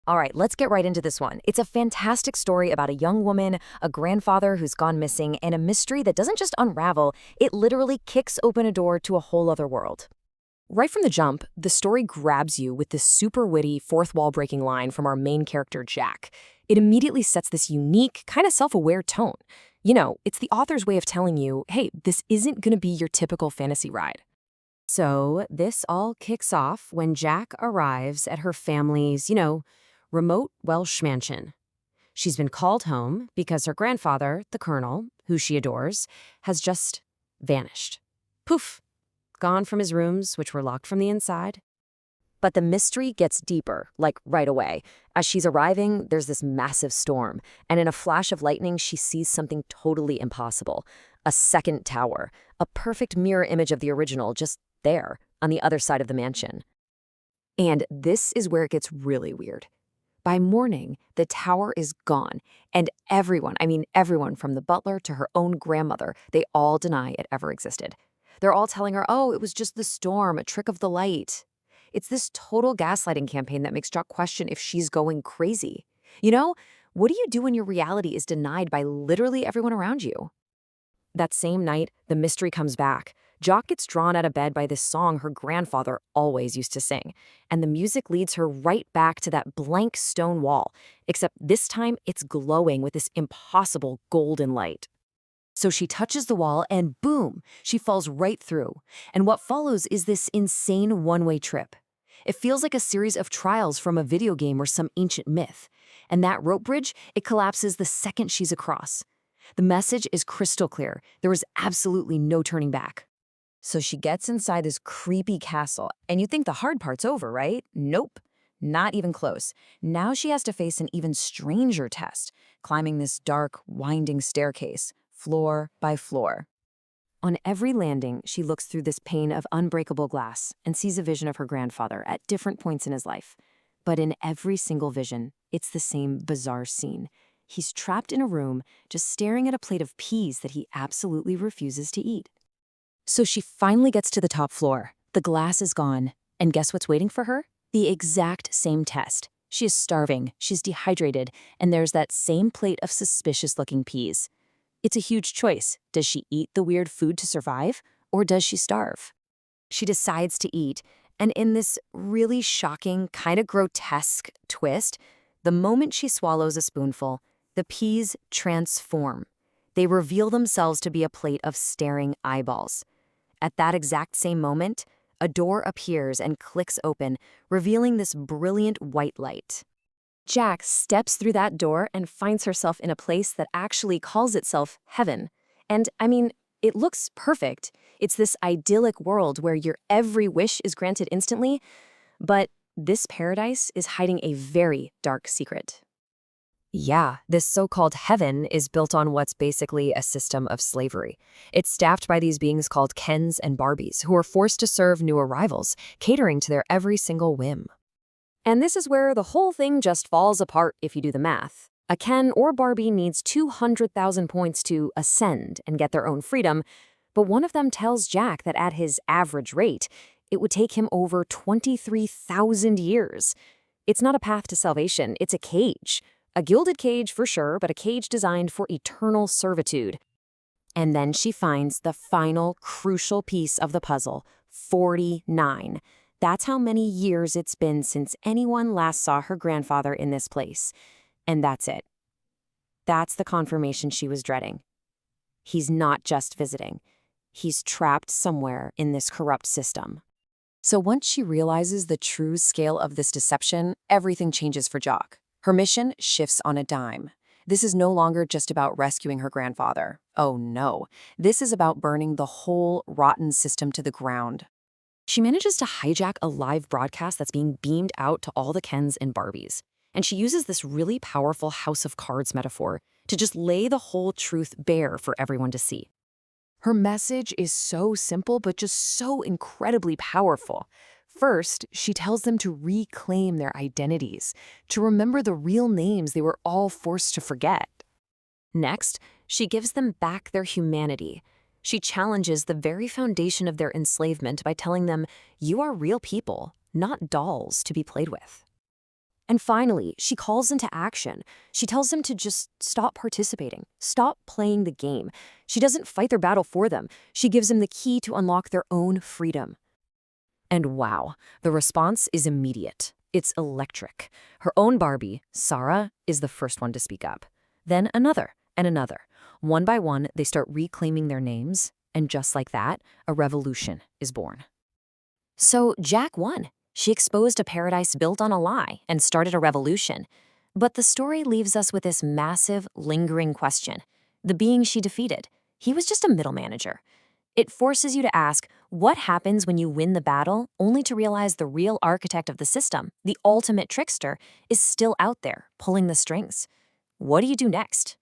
All right, let's get right into this one. It's a fantastic story about a young woman, a grandfather who's gone missing, and a mystery that doesn't just unravel, it literally kicks open a door to a whole other world. Right from the jump, the story grabs you with this super witty, fourth wall breaking line from our main character, Jack. It immediately sets this unique, kind of self aware tone. It's the author's way of telling you, hey, this isn't going to be your typical fantasy ride. So, this all kicks off when Jack arrives at her family's, remote Welsh mansion. She's been called home because her grandfather, the Colonel, who she adores, has just vanished. Poof! Gone from his rooms, which were locked from the inside. But the mystery gets deeper, like right away. As she's arriving, there's this massive storm, and in a flash of lightning, she sees something totally impossible. A second tower, a perfect mirror image of the original, just there, on the other side of the mansion. And this is where it gets really weird. By morning, the tower is gone, and everyone, everyone from the butler to her own grandmother, they all deny it ever existed. They're all telling her, oh, it was just the storm, a trick of the light. It's this total gaslighting campaign that makes Jock question if she's going crazy. What do you do when your reality is denied by literally everyone around you? That same night, the mystery comes back. Jock gets drawn out of bed by this song her grandfather always used to sing, and the music leads her right back to that blank stone wall, except this time it's glowing with this impossible golden light. So she touches the wall and boom, she falls right through. And what follows is this insane one-way trip. It feels like a series of trials from a video game or some ancient myth. And that rope bridge, it collapses the second she's across. The message is crystal clear. There is absolutely no turning back. So she gets inside this creepy castle, and you think the hard part's over, right? Nope, not even close. Now she has to face an even stranger test, climbing this dark, winding staircase, floor by floor. On every landing, she looks through this pane of unbreakable glass and sees a vision of her grandfather at different points in his life. But in every single vision, it's the same bizarre scene. He's trapped in a room, just staring at a plate of peas that he absolutely refuses to eat. So she finally gets to the top floor. The glass is gone. And guess what's waiting for her? The exact same test. She is starving, she's dehydrated, and there's that same plate of suspicious-looking peas. It's a huge choice. Does she eat the weird food to survive, or does she starve? She decides to eat, and in this really shocking, kind of grotesque twist, the moment she swallows a spoonful, the peas transform. They reveal themselves to be a plate of staring eyeballs. At that exact same moment, a door appears and clicks open, revealing this brilliant white light. Jack steps through that door and finds herself in a place that actually calls itself heaven. And, it looks perfect. It's this idyllic world where your every wish is granted instantly, but this paradise is hiding a very dark secret. Yeah, this so-called heaven is built on what's basically a system of slavery. It's staffed by these beings called Kens and Barbies, who are forced to serve new arrivals, catering to their every single whim. And this is where the whole thing just falls apart if you do the math. A Ken or Barbie needs 200,000 points to ascend and get their own freedom, but one of them tells Jack that at his average rate, it would take him over 23,000 years. It's not a path to salvation, it's a cage. A gilded cage for sure, but a cage designed for eternal servitude. And then she finds the final crucial piece of the puzzle, 49. That's how many years it's been since anyone last saw her grandfather in this place. And that's it. That's the confirmation she was dreading. He's not just visiting. He's trapped somewhere in this corrupt system. So once she realizes the true scale of this deception, everything changes for Jock. Her mission shifts on a dime. This is no longer just about rescuing her grandfather. Oh no, this is about burning the whole rotten system to the ground. She manages to hijack a live broadcast that's being beamed out to all the Kens and Barbies. And she uses this really powerful House of Cards metaphor to just lay the whole truth bare for everyone to see. Her message is so simple, but just so incredibly powerful. First, she tells them to reclaim their identities, to remember the real names they were all forced to forget. Next, she gives them back their humanity. She challenges the very foundation of their enslavement by telling them, you are real people, not dolls to be played with. And finally, she calls into action. She tells them to just stop participating, stop playing the game. She doesn't fight their battle for them. She gives them the key to unlock their own freedom. And wow, the response is immediate. It's electric. Her own Barbie, Sarah, is the first one to speak up. Then another and another. One by one, they start reclaiming their names, and just like that, a revolution is born. So Jack won. She exposed a paradise built on a lie and started a revolution. But the story leaves us with this massive, lingering question. The being she defeated, he was just a middle manager. It forces you to ask, what happens when you win the battle only to realize the real architect of the system, the ultimate trickster, is still out there, pulling the strings? What do you do next?